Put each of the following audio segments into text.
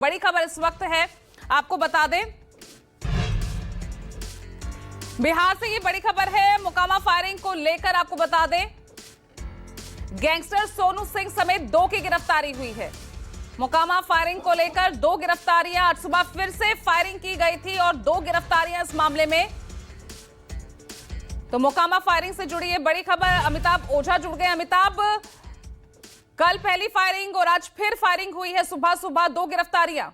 बड़ी खबर इस वक्त है, आपको बता दें बिहार से ये बड़ी खबर है। मोकामा फायरिंग को लेकर आपको बता दें गैंगस्टर सोनू सिंह समेत 2 की गिरफ्तारी हुई है। मोकामा फायरिंग को लेकर 2 गिरफ्तारियां, आज सुबह फिर से फायरिंग की गई थी और 2 गिरफ्तारियां इस मामले में। तो मोकामा फायरिंग से जुड़ी है बड़ी खबर। अमिताभ ओझा जुड़ गए। अमिताभ, कल पहली फायरिंग और आज फिर फायरिंग हुई है, सुबह सुबह 2 गिरफ्तारियां।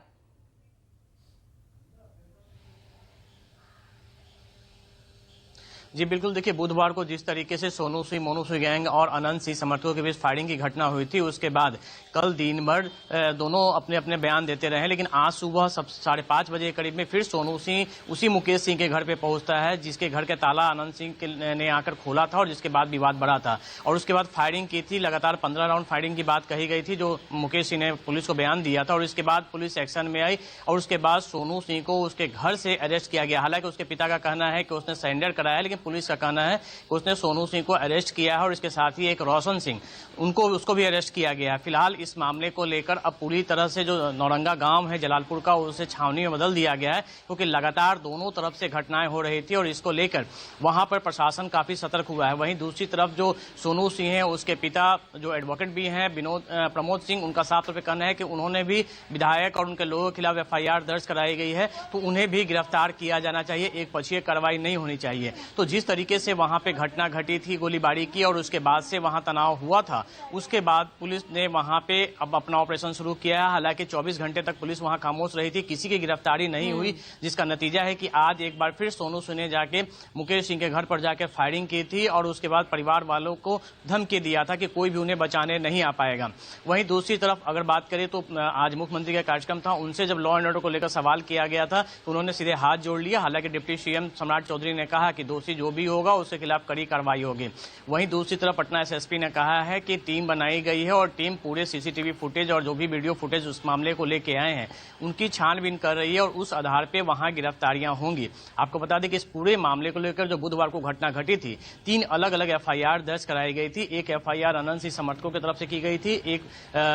जी बिल्कुल, देखिए बुधवार को जिस तरीके से सोनू सिंह, मोनू सिंह गैंग और अनंत सिंह समर्थकों के बीच फायरिंग की घटना हुई थी, उसके बाद कल दिन भर दोनों अपने अपने बयान देते रहे। लेकिन आज सुबह 5:30 बजे के करीब में फिर सोनू सिंह उसी मुकेश सिंह के घर पे पहुंचता है, जिसके घर के ताला अनंत सिंह ने आकर खोला था और जिसके बाद विवाद बढ़ा था। और उसके बाद फायरिंग की थी, लगातार 15 राउंड फायरिंग की बात कही गई थी, जो मुकेश सिंह ने पुलिस को बयान दिया था। और इसके बाद पुलिस एक्शन में आई और उसके बाद सोनू सिंह को उसके घर से अरेस्ट किया गया। हालांकि उसके पिता का कहना है कि उसने सरेंडर कराया, लेकिन पुलिस का कहना है कि उसने सोनू सिंह को अरेस्ट किया है और इसके साथ ही एक रोशन सिंह उसको भी अरेस्ट किया गया है। फिलहाल इस मामले को लेकर अब पूरी तरह से जो नौरंगा गांव है जलालपुर का, उसे छावनी में बदल दिया गया है, क्योंकि लगातार दोनों तरफ से घटनाएं हो रही थी और इसको लेकर वहां पर प्रशासन काफी सतर्क हुआ है। वहीं दूसरी तरफ जो सोनू सिंह है, उसके पिता जो एडवोकेट भी हैं प्रमोद सिंह, उनका साफ तौर पर कहना है कि उन्होंने भी विधायक और उनके लोगों के खिलाफ FIR दर्ज कराई गई है, तो उन्हें भी गिरफ्तार किया जाना चाहिए, एक पक्षीय कार्रवाई नहीं होनी चाहिए। तो जिस तरीके से वहां पे घटना घटी थी, गोलीबारी की और उसके बाद से वहां तनाव हुआ था, उसके बाद पुलिस ने वहां पे अब अपना ऑपरेशन शुरू किया है। हालांकि 24 घंटे तक पुलिस वहां खामोश रही थी, किसी की गिरफ्तारी नहीं हुई, जिसका नतीजा है कि आज एक बार फिर सोनू सिंह ने जाके मुकेश सिंह के घर पर जाकर फायरिंग की थी और उसके बाद परिवार वालों को धमकी दिया था कि कोई भी उन्हें बचाने नहीं आ पाएगा। वहीं दूसरी तरफ अगर बात करें तो आज मुख्यमंत्री का कार्यक्रम था, उनसे जब लॉ एंड ऑर्डर को लेकर सवाल किया गया था तो उन्होंने सीधे हाथ जोड़ लिया। हालांकि डिप्टी CM सम्राट चौधरी ने कहा कि दोषी जो भी होगा उसके खिलाफ कड़ी कार्रवाई होगी। वहीं दूसरी तरफ पटना SSP ने कहा है कि टीम बनाई गई है और टीम पूरे CCTV फुटेज और जो भी वीडियो फुटेज उस मामले को लेके आए हैं उनकी छानबीन कर रही है और उस आधार पे वहां गिरफ्तारियां होंगी। आपको बता दें कि इस पूरे मामले को लेकर जो बुधवार को घटना घटी थी, 3 अलग अलग FIR दर्ज कराई गई थी। एक FIR अनंत सिंह समर्थकों की तरफ से की गई थी, एक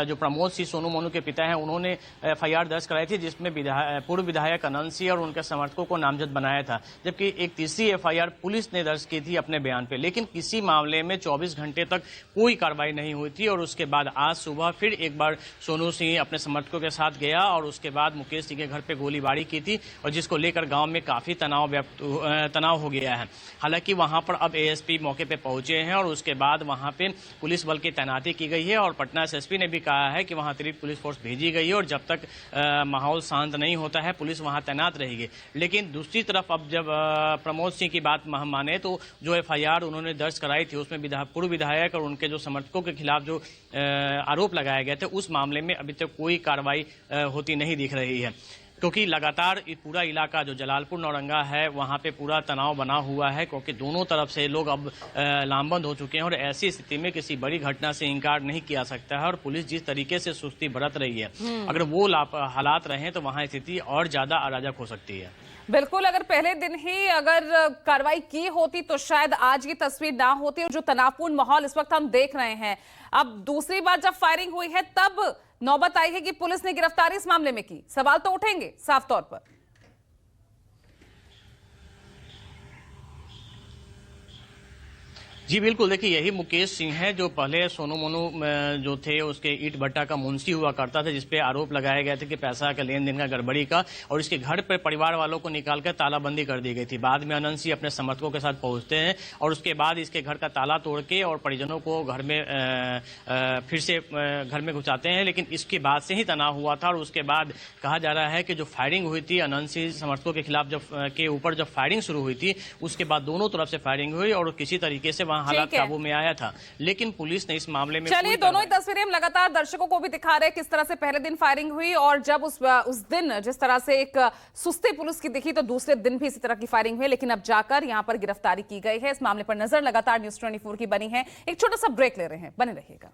जो प्रमोद सिंह सोनू मोनू के पिता हैं उन्होंने FIR दर्ज कराई थी, जिसमें पूर्व विधायक अनंत सिंह और उनके समर्थकों को नामजद बनाया था। जबकि एक तीसरी FIR पुलिस ने दर्ज की थी अपने बयान पे, लेकिन किसी मामले में 24 घंटे तक कोई कार्रवाई नहीं हुई थी। और उसके बाद आज सुबह फिर एक बार सोनू सिंह अपने समर्थकों के साथ गया और उसके बाद मुकेश सिंह के घर पे गोलीबारी की थी और जिसको लेकर गांव में काफी तनाव हो गया है। हालांकि वहां पर अब ASP मौके पे पहुंचे हैं और उसके बाद वहां पे पुलिस बल की तैनाती की गई है और पटना SSP ने भी कहा है कि वहां अतिरिक्त पुलिस फोर्स भेजी गई है और जब तक माहौल शांत नहीं होता है पुलिस वहां तैनात रहेगी। लेकिन दूसरी तरफ अब जब प्रमोद सिंह की बात हम माने तो जो FIR उन्होंने दर्ज कराई थी उसमें पूर्व विधायक और उनके जो समर्थकों के खिलाफ जो आरोप लगाए गए थे, उस मामले में अभी तक कोई कार्रवाई होती नहीं दिख रही है, क्योंकि लगातार पूरा इलाका जो जलालपुर नौरंगा है वहां पे पूरा तनाव बना हुआ है, क्योंकि दोनों तरफ से लोग अब लामबंद हो चुके हैं और ऐसी स्थिति में किसी बड़ी घटना से इंकार नहीं किया सकता है। और पुलिस जिस तरीके से सुस्ती बरत रही है, अगर वो हालात रहे तो वहां स्थिति और ज्यादा अराजक हो सकती है। बिल्कुल, अगर पहले दिन ही अगर कार्रवाई की होती तो शायद आज की तस्वीर ना होती। और जो तनावपूर्ण माहौल इस वक्त हम देख रहे हैं, अब दूसरी बार जब फायरिंग हुई है तब नौबत आई है कि पुलिस ने गिरफ्तारी इस मामले में की। सवाल तो उठेंगे साफ तौर पर। जी बिल्कुल, देखिए यही मुकेश सिंह है जो पहले सोनू मोनू जो थे उसके ईट भट्टा का मुंशी हुआ करता था, जिसपे आरोप लगाए गए थे कि पैसा का लेन देन का गड़बड़ी का, और इसके घर पर परिवार वालों को निकालकर तालाबंदी कर दी गई थी। बाद में अनंत सिंह अपने समर्थकों के साथ पहुंचते हैं और उसके बाद इसके घर का ताला तोड़ के और परिजनों को घर में फिर से घर में घुसाते हैं। लेकिन इसके बाद से ही तनाव हुआ था और उसके बाद कहा जा रहा है कि जो फायरिंग हुई थी अनंत सिंह समर्थकों के खिलाफ के ऊपर जब फायरिंग शुरू हुई थी, उसके बाद दोनों तरफ से फायरिंग हुई और किसी तरीके से हालात काबू में आया था। लेकिन पुलिस ने इस मामले में चलिए, दोनों ही तस्वीरें हम लगातार दर्शकों को भी दिखा रहे हैं किस तरह से पहले दिन फायरिंग हुई और जब उस दिन जिस तरह से एक सुस्ती पुलिस की दिखी तो दूसरे दिन भी इसी तरह की फायरिंग हुई। लेकिन अब जाकर यहां पर गिरफ्तारी की गई है। इस मामले पर नजर लगातार News 24 की बनी है। एक छोटा सा ब्रेक ले रहे हैं, बने रहिएगा।